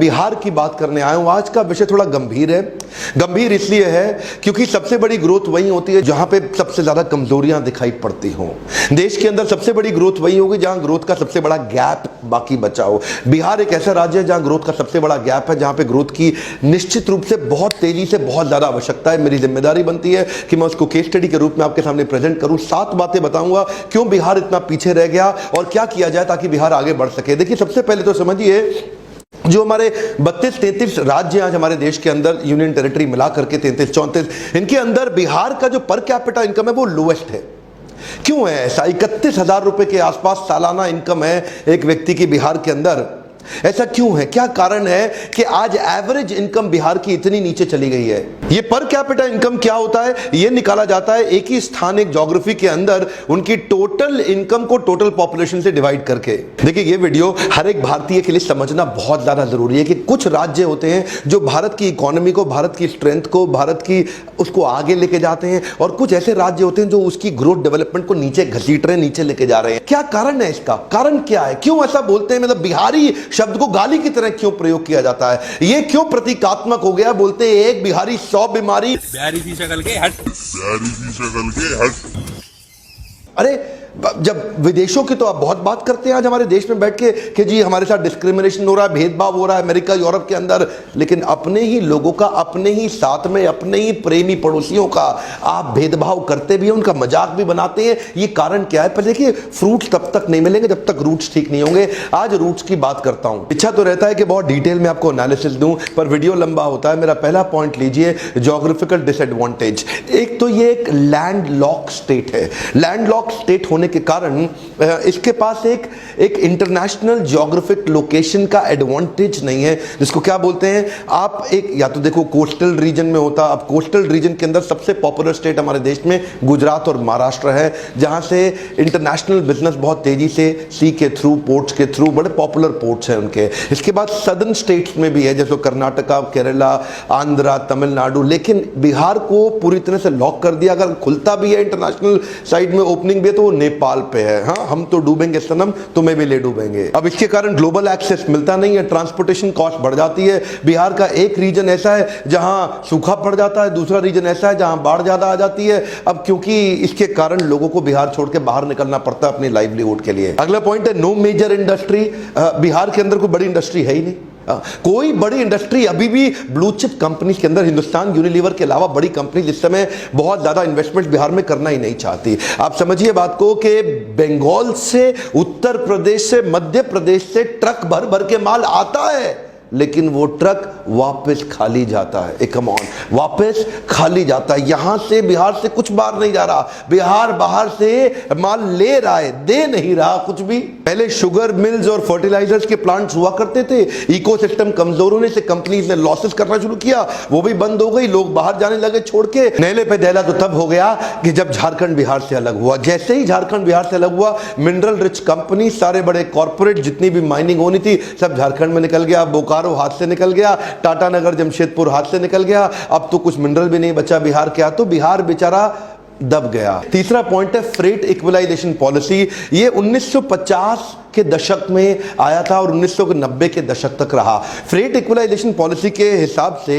बिहार की बात करने आया हूं। आज का विषय थोड़ा गंभीर है। गंभीर इसलिए है क्योंकि सबसे बड़ी ग्रोथ वही होती है जहां पे सबसे ज्यादा कमजोरियां दिखाई पड़ती हों। देश के अंदर सबसे बड़ी ग्रोथ वही होगी जहां ग्रोथ का सबसे बड़ा गैप बाकी बचा हो। बिहार एक ऐसा राज्य है जहां ग्रोथ का सबसे बड़ा गैप है, जहां पे ग्रोथ की निश्चित रूप से बहुत तेजी से बहुत ज्यादा आवश्यकता है। मेरी जिम्मेदारी बनती है कि मैं उसको केस स्टडी के रूप में आपके सामने प्रेजेंट करूं। 7 बातें बताऊंगा क्यों बिहार इतना पीछे रह गया और क्या किया जाए ताकि बिहार आगे बढ़ सके। देखिए, सबसे पहले तो समझिए, जो हमारे 32-33 राज्य आज हमारे देश के अंदर यूनियन टेरिटरी मिला करके 33-34, इनके अंदर बिहार का जो पर कैपिटा इनकम है वो लोएस्ट है। क्यों है ऐसा? 31,000 रुपए के आसपास सालाना इनकम है एक व्यक्ति की बिहार के अंदर। ऐसा क्यों है? क्या कारण है कि आज एवरेज इनकम बिहार की इतनी नीचे चली गई है? ये पर कैपिटा इनकम क्या होता है? ये निकाला जाता है एक ही स्थान, एक ज्योग्राफी के अंदर उनकी टोटल इनकम को टोटल पॉपुलेशन से डिवाइड करके। देखिए, ये वीडियो हर एक भारतीय के लिए समझना बहुत ज्यादा जरूरी है कि कुछ राज्य होते हैं जो भारत की इकोनॉमी को, भारत की स्ट्रेंथ को, भारत की उसको आगे लेके जाते हैं, और कुछ ऐसे राज्य होते हैं जो उसकी ग्रोथ डेवलपमेंट को नीचे घसीट रहे हैं, नीचे लेके जा रहे हैं। क्या कारण है इसका? कारण क्या है? क्यों ऐसा बोलते हैं? मतलब बिहारी शब्द को गाली की तरह क्यों प्रयोग किया जाता है? यह क्यों प्रतीकात्मक हो गया? बोलते हैं एक बिहारी 100 बीमारी। बिहारी सी शक्ल के हट, बिहारी सी शक्ल के हट। अरे, जब विदेशों की तो आप बहुत बात करते हैं आज हमारे देश में बैठ के कि जी हमारे साथ डिस्क्रिमिनेशन हो रहा है, भेदभाव हो रहा है अमेरिका यूरोप के अंदर, लेकिन अपने ही लोगों का, अपने ही साथ में अपने ही प्रेमी पड़ोसियों का आप भेदभाव करते भी हैं, उनका मजाक भी बनाते हैं। ये कारण क्या है? पर देखिए, फ्रूट्स तब तक नहीं मिलेंगे जब तक रूट्स ठीक नहीं होंगे। आज रूट्स की बात करता हूं। इच्छा तो रहता है कि बहुत डिटेल में आपको एनालिसिस दूं, पर वीडियो लंबा होता है। मेरा पहला पॉइंट लीजिए, ज्योग्राफिकल डिसएडवांटेज। एक तो ये एक लैंड लॉक स्टेट है। लैंड लॉक स्टेट होने के कारण इसके पास एक इंटरनेशनल ज्योग्राफिक लोकेशन का एडवांटेज नहीं है, जिसको क्या बोलते हैं आप, एक या तो देखो कोस्टल रीजन में होता। अब कोस्टल रीजन के अंदर सबसे पॉपुलर स्टेट हमारे देश में गुजरात और महाराष्ट्र है, जहां से इंटरनेशनल बिजनेस बहुत तेजी से सी के थ्रू, पोर्ट्स के थ्रू, बड़े पॉपुलर पोर्ट्स हैं उनके। इसके बाद सदर्न स्टेट्स में भी है, जैसे कर्नाटका, केरला, आंध्रा, तमिलनाडु। लेकिन बिहार को पूरी तरह से लॉक कर दिया। अगर खुलता भी है इंटरनेशनल साइड में ओपनिंग भी है तो वो नेपाल पे है। हाँ, हम तो डूबेंगे सनम, तुम्हें भी ले डूबेंगे। अब इसके कारण ग्लोबल एक्सेस मिलता नहीं है, ट्रांसपोर्टेशन कॉस्ट बढ़ जाती है। बिहार का एक रीजन ऐसा है जहां सूखा पड़ जाता है, दूसरा रीजन ऐसा है जहां बाढ़ ज्यादा आ जाती है। अब क्योंकि इसके कारण लोगों को बिहार छोड़ के बाहर निकलना पड़ता है अपनी लाइवलीहुड के लिए। अगला पॉइंट है नो मेजर इंडस्ट्री। बिहार के अंदर कोई बड़ी इंडस्ट्री है ही नहीं। कोई बड़ी इंडस्ट्री अभी भी ब्लू चिप कंपनी के अंदर, हिंदुस्तान यूनिलीवर के अलावा बड़ी कंपनी इस समय बहुत ज्यादा इन्वेस्टमेंट बिहार में करना ही नहीं चाहती। आप समझिए बात को कि बंगाल से, उत्तर प्रदेश से, मध्य प्रदेश से ट्रक भर भर के माल आता है, लेकिन वो ट्रक वापस खाली जाता है। कम ऑन, वापस खाली जाता है। यहां से बिहार से कुछ बाहर नहीं जा रहा, बिहार बाहर से माल ले रहा है, दे नहीं रहा कुछ भी। पहले शुगर मिल्स और फर्टिलाइजर्स के प्लांट्स हुआ करते थे, इकोसिस्टम कमजोर होने से कंपनीज ने लॉसेस करना शुरू किया, वो भी बंद हो गई, लोग बाहर जाने लगे छोड़ के। नेले पे दहला तो तब हो गया कि जब झारखंड बिहार से अलग हुआ। जैसे ही झारखंड बिहार से अलग हुआ, मिनरल रिच कंपनी, सारे बड़े कॉर्पोरेट, जितनी भी माइनिंग होनी थी सब झारखंड में निकल गया। बोकारो हाथ से निकल गया, टाटा नगर जमशेदपुर हाथ से निकल गया। अब तो कुछ मिनरल भी नहीं बचा बिहार के, तो बिहार बेचारा दब गया। तीसरा पॉइंट है फ्रेट इक्वलाइजेशन पॉलिसी। ये 1950 के दशक में आया था और 1990 के दशक तक रहा। फ्रेट इक्वलाइजेशन पॉलिसी के हिसाब से,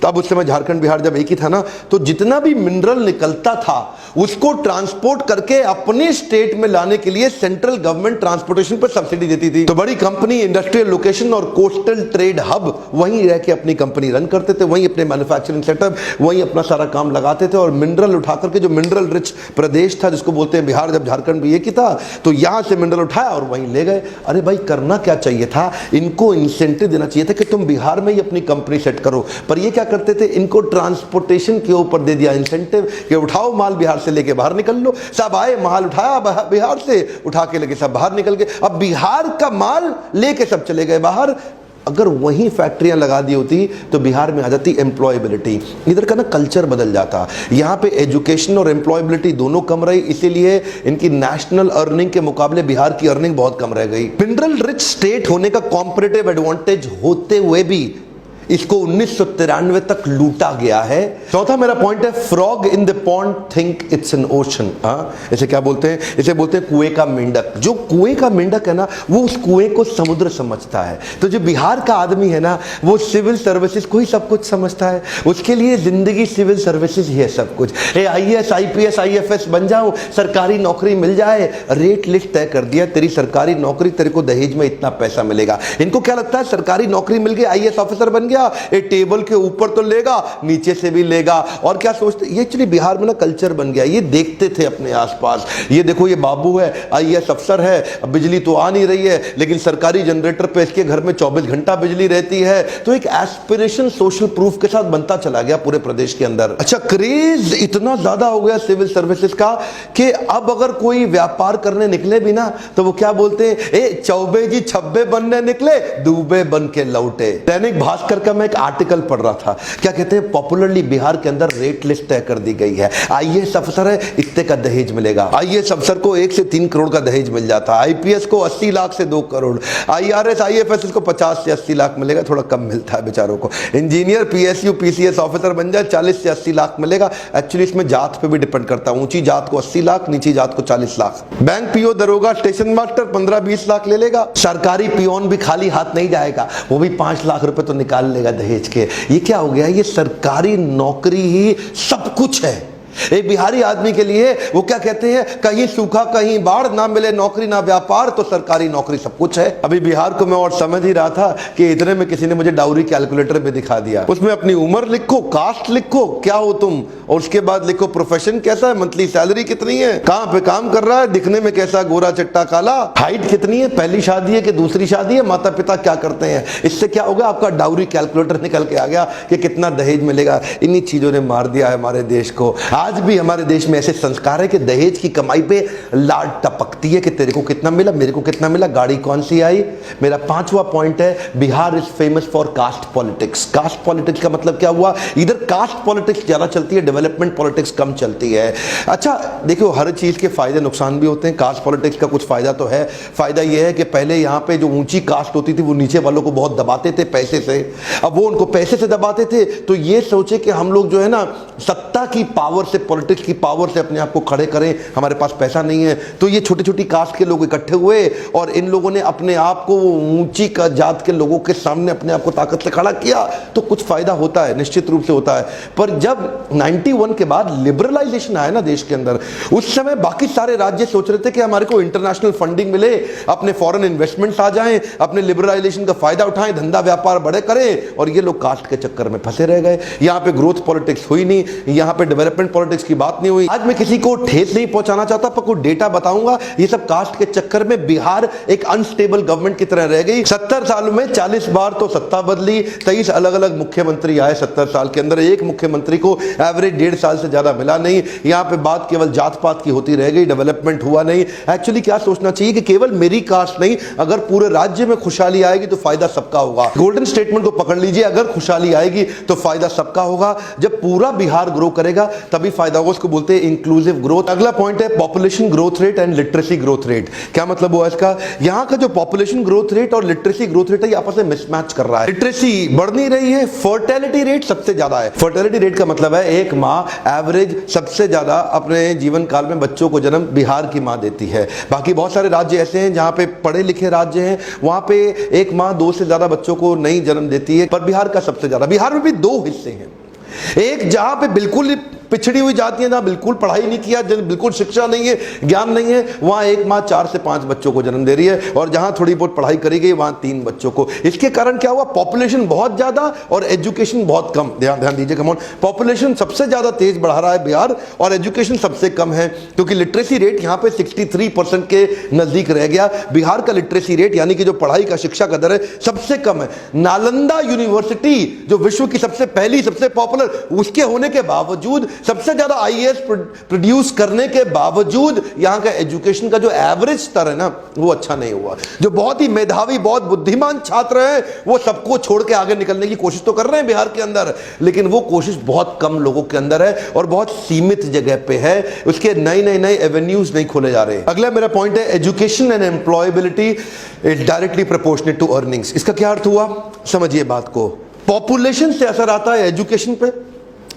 तब उस समय झारखंड बिहार जब एक ही था ना, तो जितना भी मिनरल निकलता था उसको ट्रांसपोर्ट करके अपने स्टेट में लाने के लिए सेंट्रल गवर्नमेंट ट्रांसपोर्टेशन पर सब्सिडी देती थी। तो बड़ी कंपनी, इंडस्ट्रियल लोकेशन और कोस्टल ट्रेड हब वहीं रह के अपनी कंपनी रन करते थे, वहीं अपने मैन्युफैक्चरिंग सेटअप, वहीं अपना सारा काम लगाते थे। और मिनरल उठा करके, जो मिनरल रिच प्रदेश था जिसको बोलते हैं बिहार, जब झारखंड भी एक ही था, तो यहां से मिनरल उठाया और वहीं ले गए। अरे भाई, करना क्या चाहिए था? इनको इंसेंटिव देना चाहिए था कि तुम बिहार में ही अपनी कंपनी सेट करो। पर ये क्या करते थे? इनको ट्रांसपोर्टेशन के ऊपर दे दिया इंसेंटिव कि उठाओ माल बिहार से लेके बाहर निकल लो। सब आए, माल उठाया बिहार से, उठा के लेके सब बाहर निकल गए। अब बिहार का माल लेके सब चले गए बाहर। अगर वहीं फैक्ट्रियां लगा दी होती तो बिहार में आ जाती एम्प्लॉयबिलिटी। इधर का ना कल्चर बदल जाता। यहाँ पे एजुकेशन और एम्प्लॉयबिलिटी दोनों कम रही, इसीलिए इनकी नेशनल अर्निंग के मुकाबले बिहार की अर्निंग बहुत कम रह गई। मिनरल रिच स्टेट होने का कॉम्पिटिटिव एडवांटेज होते हुए भी इसको 1993 तक लूटा गया है। चौथा मेरा पॉइंट है, frog in the pond think it's an ocean. इसे क्या बोलते हैं? इसे बोलते हैं कुएं का मेंढक। जो कुएं का मेंढक है ना, वो उस कुएं को समुद्र समझता है। तो जो बिहार का आदमी है ना, वो सिविल सर्विसेज को ही सब कुछ समझता है। उसके लिए जिंदगी सिविल सर्विसेज ही है सब कुछ। IAS IPS IFS बन जाओ, सरकारी नौकरी मिल जाए, रेट लिस्ट तय कर दिया, तेरी सरकारी नौकरी, तेरे को दहेज में इतना पैसा मिलेगा। इनको क्या लगता है, सरकारी नौकरी मिल गई, IAS ऑफिसर बन गया, ये टेबल के ऊपर तो लेगा, नीचे से भी लेगा। और क्या सोचते, ये एक्चुअली बिहार में ना कल्चर बन गया। ये देखते थे अपने आसपास, ये देखो ये बाबू है, IAS अफसर है, अब बिजली तो आ नहीं रही है, लेकिन सरकारी जनरेटर पे इसके घर में 24 घंटा बिजली रहती है। तो एक एस्पिरेशन सोशल प्रूफ के साथ बनता चला गया पूरे प्रदेश के अंदर। अच्छा, क्रेज इतना ज्यादा हो गया सिविल सर्विसेज का कि अब अगर कोई व्यापार करने निकले भी ना, तो वो क्या बोलते हैं, ए चौबे जी छब्बे बनने निकले, दूबे बन के लौटे। दैनिक भास्कर का मैं एक आर्टिकल पढ़ रहा था, क्या कहते हैं, पॉपुलरली बिहार के अंदर रेट लिस्ट तय कर दी गई है। IAS अफसर है, इतने का दहेज मिलेगा। IAS अफसर को 1 से 3 करोड़ का दहेज मिल जाता है, IPS को 80 लाख से 2 करोड़, IRS IFS को 50 से 80 लाख मिलेगा, थोड़ा कम मिलता है बेचारों को। इंजीनियर PSU PCS ऑफिसर बन जाए, 40 से 80 लाख मिलेगा। एक्चुअली इसमें जात पे भी डिपेंड करता है, ऊंची जात को 80 लाख, नीची जात को 40 लाख। बैंक PO, दरोगा, स्टेशन मास्टर 15-20 लाख ले लेगा। सरकारी पियोन भी खाली हाथ नहीं जाएगा, वो भी 5 लाख रुपए तो निकाल लेगा दहेज के। ये क्या हो गया, ये सरकारी नौकरी ही सब कुछ है। एक बिहारी आदमी के लिए वो क्या कहते हैं, कहीं सूखा कहीं बाढ़, ना मिले नौकरी ना व्यापार, तो सरकारी नौकरी सब कुछ है। अभी बिहार को मैं और समझ ही रहा था कि इतने में किसी ने मुझे डाउरी कैलकुलेटर भी दिखा दिया। उसमें अपनी उम्र लिखो, कास्ट लिखो, क्या हो तुम, और उसके बाद लिखो प्रोफेशन कैसा है, मंथली सैलरी कितनी है, कहां पे काम कर रहा है, दिखने में कैसा, गोरा चिट्टा काला, हाइट कितनी है, पहली शादी है कि दूसरी शादी है, माता पिता क्या करते हैं। इससे क्या होगा, आपका डाउरी कैलकुलेटर निकल के आ गया कि कितना दहेज मिलेगा। इन्हीं चीजों ने मार दिया है हमारे देश को। आज भी हमारे देश में ऐसे संस्कार है कि दहेज की कमाई पे लाड टपकती है कि तेरे को कितना मिला, मेरे को कितना मिला, गाड़ी कौन सी आई। मेरा 5वां पॉइंट है, Bihar is famous for caste politics. Caste politics का मतलब क्या हुआ, इधर कास्ट पॉलिटिक्स ज्यादा चलती है, डेवलपमेंट पॉलिटिक्स कम चलती है। अच्छा देखो, हर चीज के फायदे नुकसान भी होते हैं। कास्ट पॉलिटिक्स का कुछ फायदा तो है। फायदा यह है कि पहले यहां पे जो ऊंची कास्ट होती थी वो नीचे वालों को बहुत दबाते थे पैसे से। अब वो उनको पैसे से दबाते थे, तो ये सोचे कि हम लोग जो है ना सत्ता की पावर से, पॉलिटिक्स की पावर से अपने आप को खड़े करें, हमारे पास पैसा नहीं है। तो ये छोटी छोटी कास्ट के लोग इकट्ठे हुए और इन लोगों ने अपने आप को ऊंची जात के लोगों के सामने अपने आप को ताकत से खड़ा किया। तो कुछ फायदा होता है, निश्चित रूप से होता है। पर जब 91 के बाद लिबरलाइजेशन आया ना देश के अंदर, उस समय बाकी सारे राज्य सोच रहे थे कि हमारे को इंटरनेशनल फंडिंग मिले, अपने फॉरेन इन्वेस्टमेंट्स आ जाएं, अपने लिबरलाइजेशन का फायदा उठाएं, धंधा व्यापार बड़े करें। और ये लोग कास्ट के चक्कर में फंसे रह गए। यहां पे ग्रोथ पॉलिटिक्स हुई नहीं, यहां पे डेवलपमेंट पॉलिटिक्स की बात नहीं हुई। आज मैं किसी को ठेस नहीं पहुंचाना चाहता, पर कोई डेटा बताऊंगा। ये सब कास्ट के चक्कर में बिहार एक अनस्टेबल गवर्नमेंट की तरह रह गई। 70 साल में 40 बार तो सत्ता बदली, 23 अलग अलग मुख्यमंत्री आए 70 साल के अंदर। एक मुख्यमंत्री को एवरेज 1.5 साल से ज्यादा मिला नहीं। यहां पे बात केवल जात पात की होती रह गई, डेवलपमेंट हुआ नहीं। एक्चुअली क्या सोचना चाहिए कि केवल मेरी कास्ट नहीं, अगर पूरे राज्य में खुशहाली आएगी तो फायदा सबका होगा। गोल्डन स्टेटमेंट को पकड़ लीजिए, अगर खुशहाली आएगी तो फायदा सबका होगा। जब पूरा बिहार ग्रो करेगा तभी फायदा होगा। उसको बोलते हैं इंक्लूसिव ग्रोथ। अगला पॉइंट है population growth rate and literacy growth rate. क्या मतलब हुआ इसका, यहां का जो पॉपुलेशन ग्रोथ रेट और लिटरेसी ग्रोथ रेट है, ये आपस में मिसमैच कर रहा है। लिटरेसी बढ़ नहीं रही है, फर्टिलिटी रेट सबसे ज्यादा है। फर्टिलिटी रेट का मतलब है एक मां एवरेज सबसे ज्यादा अपने जीवन काल में बच्चों को जन्म बिहार की मां देती है। बाकी बहुत सारे राज्य ऐसे हैं जहां पे पढ़े लिखे राज्य हैं, वहां पे एक मां 2 से ज्यादा बच्चों को नहीं जन्म देती है, पर बिहार का सबसे ज्यादा। बिहार में भी 2 हिस्से हैं, एक जहां पे बिल्कुल पिछड़ी हुई जाती है ना, बिल्कुल पढ़ाई नहीं किया, बिल्कुल शिक्षा नहीं है, ज्ञान नहीं है, वहां एक मां 4 से 5 बच्चों को जन्म दे रही है। और जहां थोड़ी बहुत पढ़ाई करी गई वहां 3 बच्चों को। इसके कारण क्या हुआ, पॉपुलेशन बहुत ज्यादा और एजुकेशन बहुत कम। ध्यान दीजिए, कम ऑन, पॉपुलेशन सबसे ज्यादा तेज बढ़ा रहा है बिहार और एजुकेशन सबसे कम है, क्योंकि लिटरेसी रेट यहां पे 63% के नजदीक रह गया। बिहार का लिटरेसी रेट यानी कि जो पढ़ाई का शिक्षा का दर है सबसे कम है। नालंदा यूनिवर्सिटी जो विश्व की सबसे पहली सबसे पॉपुलर, उसके होने के बावजूद, सबसे ज्यादा IAS प्रोड्यूस करने के बावजूद यहां का एजुकेशन का जो एवरेज स्तर है ना वो अच्छा नहीं हुआ। जो बहुत ही मेधावी, बहुत बुद्धिमान छात्र हैं, वो सबको छोड़ के आगे निकलने की कोशिश तो कर रहे हैं बिहार के अंदर, लेकिन वो कोशिश बहुत कम लोगों के अंदर है और बहुत सीमित जगह पे है। उसके नए एवेन्यूज नहीं खोले जा रहे। अगला मेरा पॉइंट है education and employability is directly proportionate to earnings. इसका क्या अर्थ हुआ, समझिए बात को। पॉपुलेशन से असर आता है एजुकेशन पे,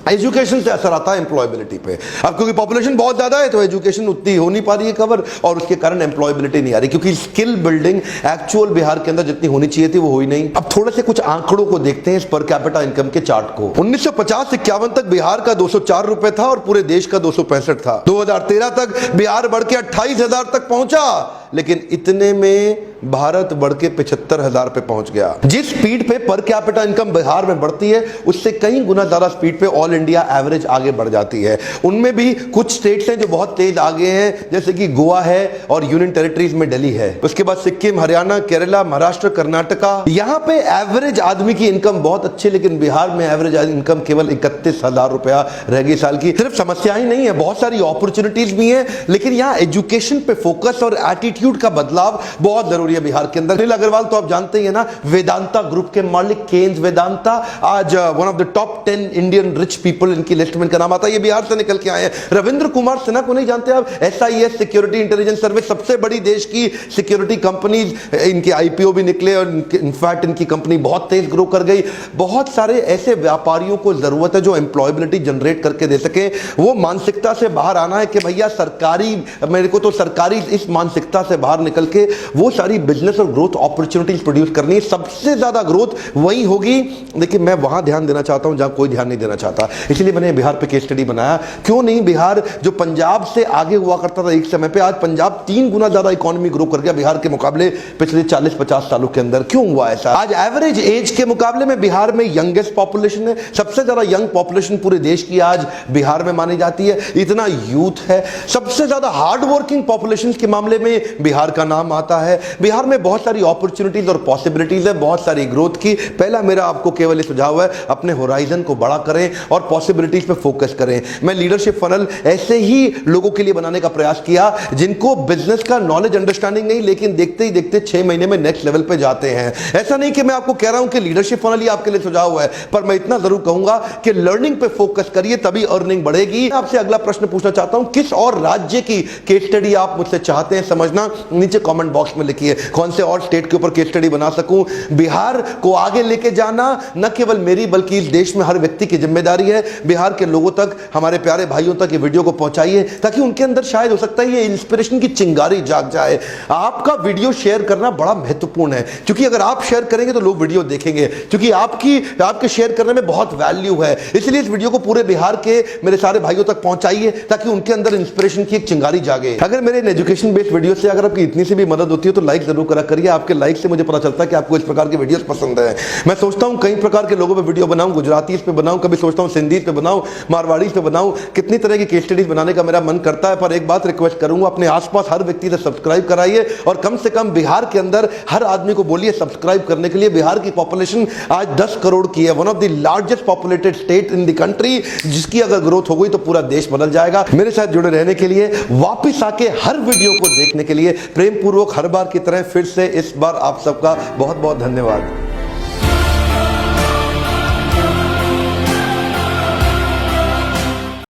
एजुकेशन से असर आता है एम्प्लॉयबिलिटी पे। अब क्योंकि पॉपुलेशन बहुत ज्यादा है तो एजुकेशन उतनी हो नहीं पा रही है कवर, और उसके कारण एम्प्लॉयबिलिटी नहीं आ रही, क्योंकि स्किल बिल्डिंग एक्चुअल बिहार के अंदर जितनी होनी चाहिए थी वो हुई नहीं। अब थोड़े से कुछ आंकड़ों को देखते हैं इस पर कैपिटा इनकम के चार्ट को। 1950-51 तक बिहार का 204 रुपए था और पूरे देश का 265 था। 2013 तक बिहार बढ़ के 28,000 तक पहुंचा, लेकिन इतने में भारत बढ़ के 75,000 पे पहुंच गया। जिस स्पीड पे पर कैपिटा इनकम बिहार में बढ़ती है उससे कई गुना ज्यादा स्पीड पे ऑल इंडिया एवरेज आगे बढ़ जाती है। उनमें भी कुछ स्टेट्स हैं जो बहुत तेज आगे हैं, जैसे कि गोवा है और यूनियन टेरिटरीज में दिल्ली है। उसके बाद सिक्किम, हरियाणा, केरला, महाराष्ट्र, कर्नाटका। यहां पे एवरेज आदमी की इनकम बहुत अच्छी, लेकिन बिहार में एवरेज इनकम केवल 31,000 रुपया रह गई साल की। सिर्फ समस्या ही नहीं है, बहुत सारी अपॉर्चुनिटीज भी हैं, लेकिन यहां एजुकेशन पे फोकस और एटीट्यूड का बदलाव बहुत जरूरी है बिहार के अंदर। अनिल अग्रवाल तो आप जानते ही है ना, वेदांता ग्रुप के मालिक केन्स वेदांता आज one of the top 10 Indian rich people इनकी लिस्ट में इनका नाम आता है। ये बिहार से निकल के आए हैं। रविंद्र कुमार सिन्हा को नहीं जानते आप? SIS सिक्योरिटी इंटेलिजेंस सर्विस, सबसे बड़ी देश की सिक्योरिटी कंपनीज, इनके IPO भी निकले और इनफैक्ट इनकी कंपनी बहुत तेज ग्रो कर गई। बहुत सारे ऐसे व्यापारियों को जरूरत है जो एम्प्लॉयबिलिटी जनरेट करके दे सके। वो मानसिकता से बाहर आना है कि भैया सरकारी, मेरे को तो सरकारी, इस मानसिकता से बाहर निकल के वो सारी बिजनेस और ग्रोथ अपॉर्चुनिटीज प्रोड्यूस करनी है। सबसे ज्यादा ग्रोथ वही होगी, लेकिन मैं वहां ध्यान देना चाहता हूं जहां कोई ध्यान नहीं देना चाहता। इसलिए मैंने बिहार पे केस स्टडी बनाया। क्यों नहीं, बिहार जो पंजाब से आगे हुआ करता था एक समय पे, आज पंजाब 3 गुना ज्यादा इकोनॉमी ग्रो कर गया बिहार के मुकाबले पिछले 40-50 सालों के अंदर। क्यों हुआ ऐसा? आज एवरेज एज के मुकाबले में बिहार में यंगेस्ट पॉपुलेशन है। सबसे ज्यादा यंग पॉपुलेशन पूरे देश की आज बिहार में मानी जाती है। इतना यूथ है। सबसे ज्यादा हार्ड वर्किंग पॉपुलेशन के मामले में बिहार का नाम आता है। बिहार में बहुत सारी अपॉर्चुनिटीज और पॉसिबिलिटीज है, बहुत सारी ग्रोथ की। पहला मेरा आपको केवल ये सुझाव है, अपने होराइजन को बड़ा करें और पॉसिबिलिटीज पे फोकस करें। मैं लीडरशिप फनल ऐसे ही लोगों के लिए बनाने का प्रयास किया जिनको बिजनेस का नॉलेज अंडरस्टैंडिंग नहीं, लेकिन देखते ही देखते 6 महीने में नेक्स्ट लेवल पे जाते हैं। ऐसा नहीं कि मैं आपको कह रहा हूं कि लीडरशिप फनल ही आपके लिए सुझाव है, पर मैं इतना जरूर कहूंगा कि लर्निंग पे फोकस करिए, तभी अर्निंग बढ़ेगी। आपसे अगला प्रश्न पूछना चाहता हूं, किस और राज्य की केस स्टडी आप मुझसे चाहते हैं समझना? नीचे कमेंट बॉक्स में लिखिए। कौन से और स्टेट के ऊपर केस स्टडी बना सकूं? बिहार को आगे लेके जाना न केवल मेरी बल्कि इस देश में हर व्यक्ति की जिम्मेदारी है। बिहार के लोगों तक, हमारे प्यारे भाइयों तक ये वीडियो को पहुंचाइए, ताकि उनके अंदर शायद हो सकता है ये इंस्पिरेशन की चिंगारी जाग जाए। आपका वीडियो शेयर करना बड़ा महत्वपूर्ण है, क्योंकि अगर आप शेयर करेंगे तो लोग वीडियो देखेंगे, क्योंकि आपके शेयर करने में बहुत वैल्यू है। इसलिए इस वीडियो को पूरे बिहार के मेरे सारे भाइयों तक पहुंचाइए, ताकि उनके अंदर इंस्पिरेशन की एक चिंगारी जागे। अगर मेरे एजुकेशन बेस्ड वीडियो से अगर आपकी इतनी सी भी मदद होती है तो लाइक जरूर करा करिए। आपके लाइक से मुझे पता चलता है कि आपको इस प्रकार के वीडियोस पसंद है। मैं सोचता हूं कई प्रकार के लोगों पे वीडियो बनाऊं, गुजराती पे बनाऊं, कभी सोचता हूं सिंधी पे बनाऊं, मारवाड़ी पे बनाऊं, कितनी तरह की केस स्टडीज बनाने का मेरा मन करता है। पर एक बात रिक्वेस्ट करूंगा, अपने आसपास हर व्यक्ति से सब्सक्राइब कराइए और कम से कम बिहार के अंदर हर आदमी को बोलिए सब्सक्राइब करने के लिए। बिहार की पॉपुलेशन आज 10 करोड़ की है, one of the largest populated state in the country, जिसकी अगर ग्रोथ हो गई तो पूरा देश बदल जाएगा। मेरे साथ जुड़े रहने के लिए, वापिस आके हर वीडियो को देखने के लिए प्रेम पूर्वक हर बार की तरह फिर से इस बार आप सबका बहुत बहुत धन्यवाद।